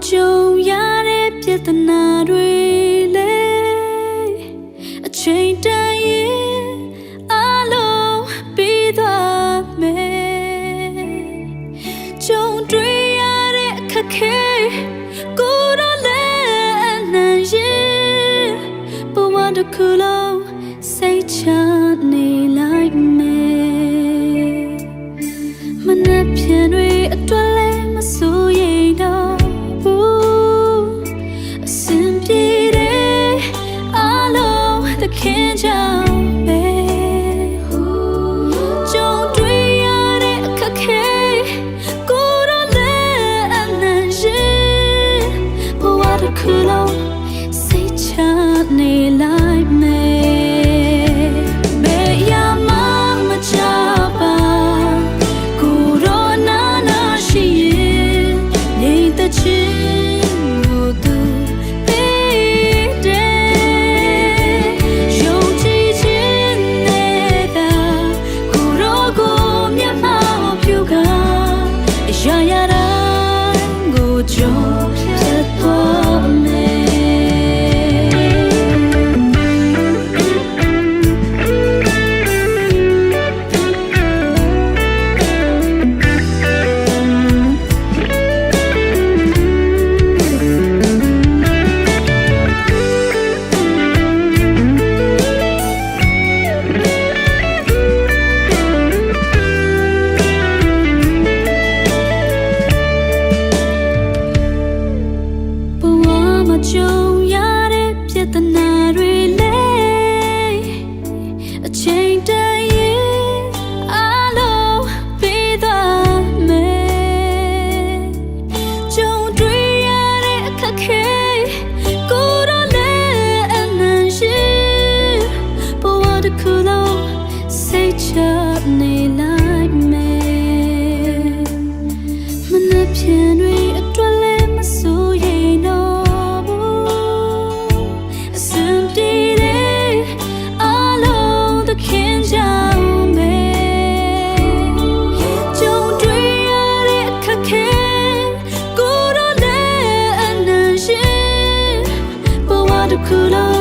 ကြုံရတဲ့ပြဿနာတွေလေအချိန်တန်ရင်အလုံးပြီးသွားမယ်ကြုံတွေ့ရတဲ့အခက်ခဲကိုယ်တော့လည်းအနှံ့ရင်ဘဝတစ်ခုလုံးစိတ်ချနေလိုက်မယ်မနှက်ဖြန်တွေအတွက်လည်းမစိုးရိမ်တော့ခင်ကြောင့်ပဲကြုံတွေ့ရတဲ့အခက်ခဲကိုယ်တော့လည်းအနှံ့ရင်ဘဝတစ်ခုလုံးစိတ်ချနေလိုက်မယ်ဘယ်ရမှမချပါကိုယ်တော့နာရှိရင်နေတဲ့ချစ်ကြုံရတဲ့ပြဿနာတွေလေအချိန်တန်ရင်အလုံးပြီးသွားမယ်ကြုံတွေ့ရတဲ့အခက်ခဲကိုယ်တော့လည်းအနှံ့ရင်ဘဝတစ်ခုလုံးစိတ်ချနေလိုက်မယ်မနှက်ဖြန်တွေအတွက်လည်းမစိုးရိမ်တော့ခင်ကြောင့်ပဲကြုံတွေ့ရတဲ့အခက်ခဲကိုယ်တော့လည်းအနှံ့ရင်ဘဝတစ်ခုလုံး